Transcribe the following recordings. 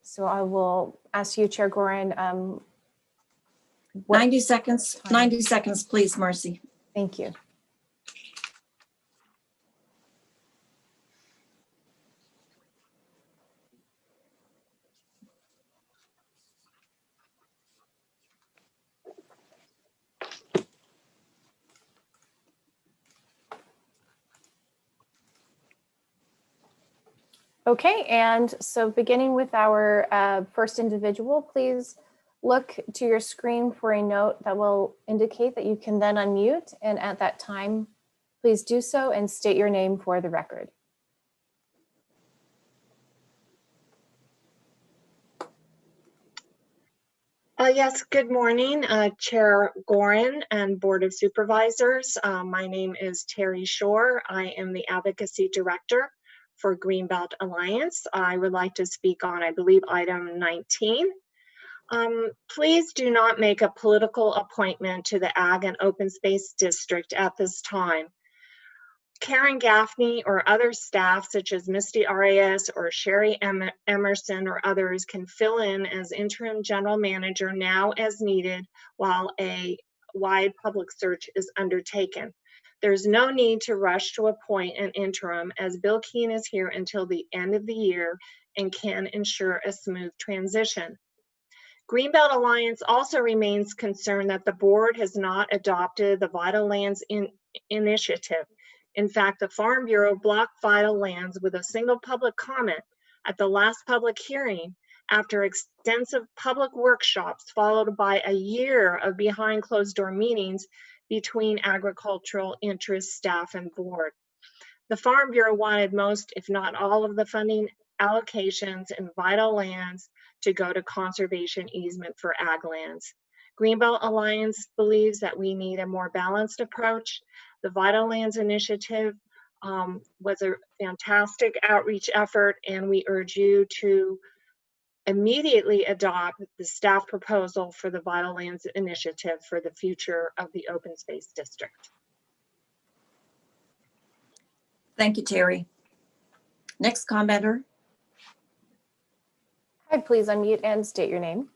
So I will ask you, Chair Gorin. 90 seconds, 90 seconds, please, Marcy. Thank you. Okay, and so beginning with our first individual, please look to your screen for a note that will indicate that you can then unmute, and at that time, please do so and state your name for the record. Yes, good morning, Chair Gorin and Board of Supervisors. My name is Terry Shore. I am the Advocacy Director for Greenbelt Alliance. I would like to speak on, I believe, item 19. Please do not make a political appointment to the Ag and Open Space District at this time. Karen Gaffney or other staff such as Misty Arias or Sherry Emerson or others can fill in as interim general manager now as needed while a wide public search is undertaken. There's no need to rush to appoint an interim as Bill Keene is here until the end of the year and can ensure a smooth transition. Greenbelt Alliance also remains concerned that the board has not adopted the Vital Lands Initiative. In fact, the Farm Bureau blocked Vital Lands with a single public comment at the last public hearing after extensive public workshops followed by a year of behind closed door meetings between agricultural interest, staff, and board. The Farm Bureau wanted most, if not all, of the funding allocations in Vital Lands to go to conservation easement for ag lands. Greenbelt Alliance believes that we need a more balanced approach. The Vital Lands Initiative was a fantastic outreach effort, and we urge you to immediately adopt the staff proposal for the Vital Lands Initiative for the future of the Open Space District. Thank you, Terry. Next commenter. Hi, please unmute and state your name.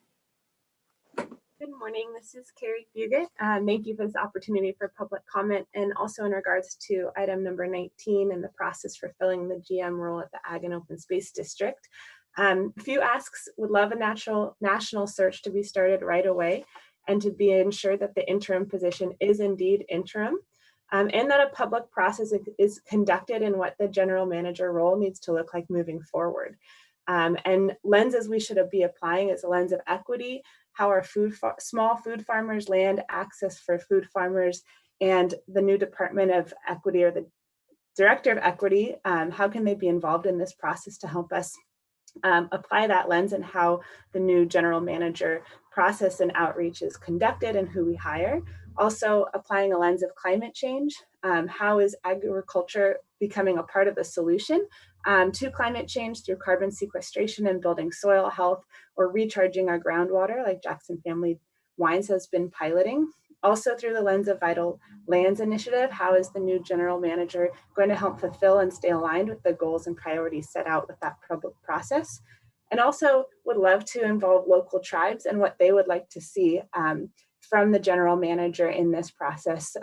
Good morning, this is Carrie Fletcher. Thank you for this opportunity for public comment, and also in regards to item number 19 and the process for filling the GM role at the Ag and Open Space District. A few asks: would love a national search to be started right away and to be ensured that the interim position is indeed interim, and that a public process is conducted in what the general manager role needs to look like moving forward. And lenses we should be applying is a lens of equity, how our small food farmers, land access for food farmers, and the new Department of Equity or the Director of Equity, how can they be involved in this process to help us apply that lens, and how the new general manager process and outreach is conducted and who we hire. Also applying a lens of climate change, how is agriculture becoming a part of the solution to climate change through carbon sequestration and building soil health, or recharging our groundwater like Jackson Family Wines has been piloting. Also through the lens of Vital Lands Initiative, how is the new general manager going to help fulfill and stay aligned with the goals and priorities set out with that public process? And also would love to involve local tribes and what they would like to see from the general manager in this process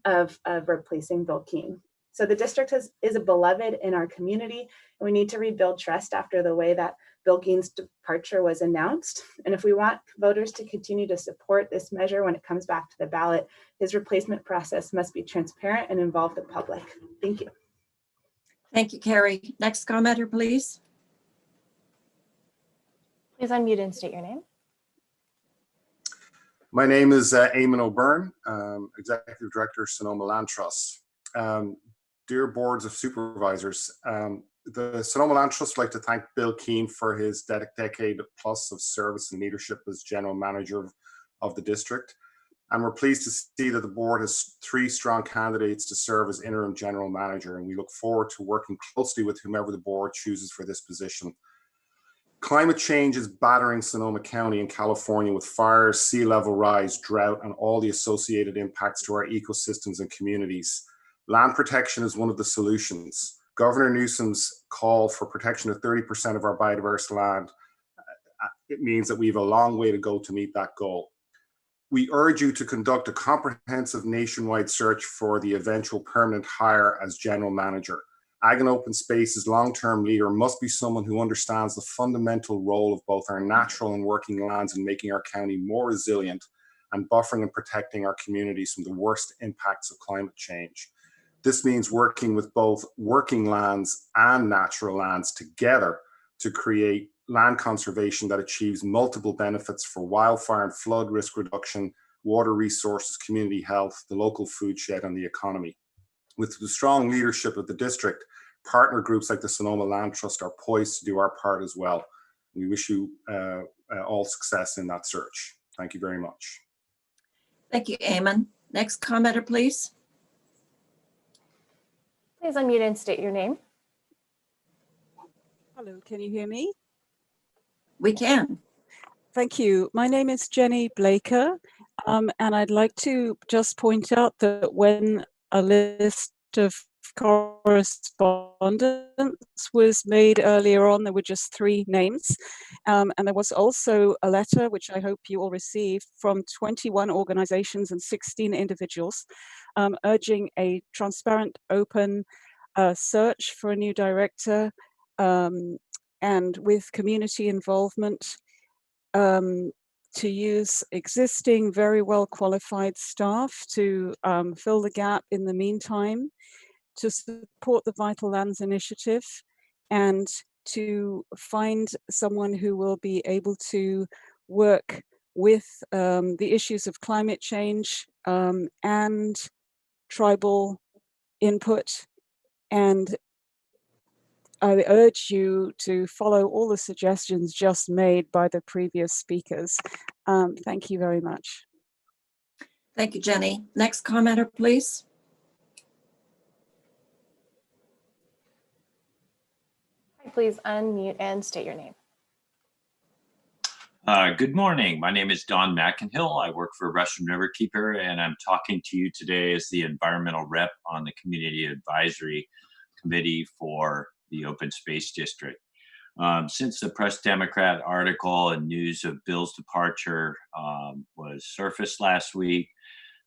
of replacing Bill Keene. So the district is a beloved in our community, and we need to rebuild trust after the way that Bill Keene's departure was announced. And if we want voters to continue to support this measure when it comes back to the ballot, his replacement process must be transparent and involve the public. Thank you. Thank you, Carrie. Next commenter, please. Please unmute and state your name. My name is Ayman Obyrne, Executive Director, Sonoma Land Trust. Dear Boards of Supervisors, the Sonoma Land Trust would like to thank Bill Keene for his decade plus of service and leadership as General Manager of the district. And we're pleased to see that the board has 3 strong candidates to serve as interim General Manager, and we look forward to working closely with whomever the board chooses for this position. Climate change is battering Sonoma County in California with fires, sea level rise, drought, and all the associated impacts to our ecosystems and communities. Land protection is one of the solutions. Governor Newsom's call for protection of 30% of our biodiverse land it means that we have a long way to go to meet that goal. We urge you to conduct a comprehensive nationwide search for the eventual permanent hire as general manager. Ag and Open Space's long-term leader must be someone who understands the fundamental role of both our natural and working lands in making our county more resilient and buffering and protecting our communities from the worst impacts of climate change. This means working with both working lands and natural lands together to create land conservation that achieves multiple benefits for wildfire and flood risk reduction, water resources, community health, the local food shed, and the economy. With the strong leadership of the district, partner groups like the Sonoma Land Trust are poised to do our part as well. We wish you all success in that search. Thank you very much. Thank you, Ayman. Next commenter, please. Please unmute and state your name. Hello, can you hear me? We can. Thank you. My name is Jenny Blaker, and I'd like to just point out that when a list of correspondence was made earlier on, there were just 3 names. And there was also a letter, which I hope you all received, from 21 organizations and 16 individuals, urging a transparent, open search for a new director, and with community involvement, to use existing very well qualified staff to fill the gap in the meantime, to support the Vital Lands Initiative, and to find someone who will be able to work with the issues of climate change and tribal input. And I urge you to follow all the suggestions just made by the previous speakers. Thank you very much. Thank you, Jenny. Next commenter, please. Please unmute and state your name. Good morning. My name is Don MacKinhill. I work for Russian Riverkeeper, and I'm talking to you today as the environmental rep on the Community Advisory Committee for the Open Space District. Since the Press Democrat article and news of Bill's departure was surfaced last week,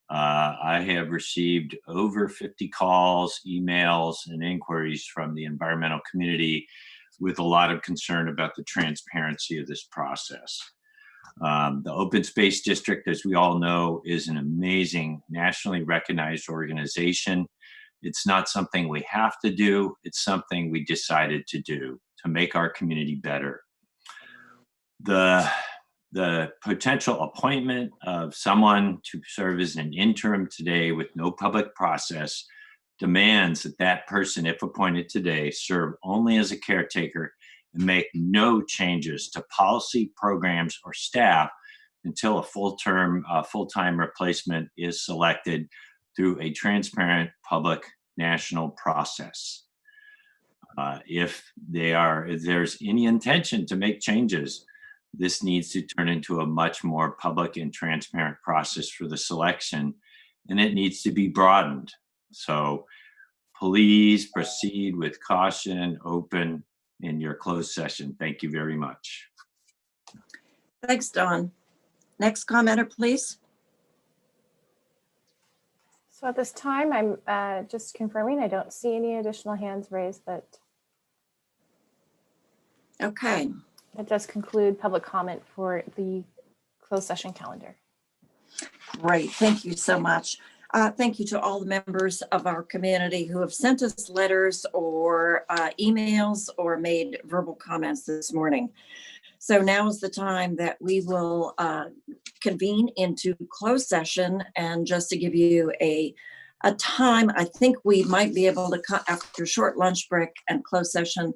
I have received over 50 calls, emails, and inquiries from the environmental community with a lot of concern about the transparency of this process. The Open Space District, as we all know, is an amazing nationally recognized organization. It's not something we have to do. It's something we decided to do to make our community better. The potential appointment of someone to serve as an interim today with no public process demands that that person, if appointed today, serve only as a caretaker and make no changes to policy, programs, or staff until a full-time replacement is selected through a transparent public national process. If there's any intention to make changes, this needs to turn into a much more public and transparent process for the selection, and it needs to be broadened. So please proceed with caution, open in your closed session. Thank you very much. Thanks, Don. Next commenter, please. So at this time, I'm just confirming I don't see any additional hands raised, but Okay. that does conclude public comment for the closed session calendar. Great. Thank you so much. Thank you to all the members of our community who have sent us letters or emails or made verbal comments this morning. So now is the time that we will convene into closed session. And just to give you a time, I think we might be able to cut after a short lunch break and closed session.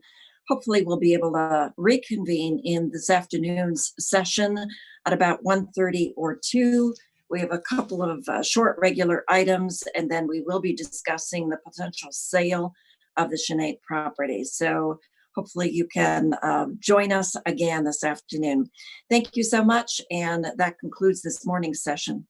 Hopefully we'll be able to reconvene in this afternoon's session at about 1:30 or 2. We have a couple of short regular items, and then we will be discussing the potential sale of the Sinead property. So hopefully you can join us again this afternoon. Thank you so much, and that concludes this morning's session.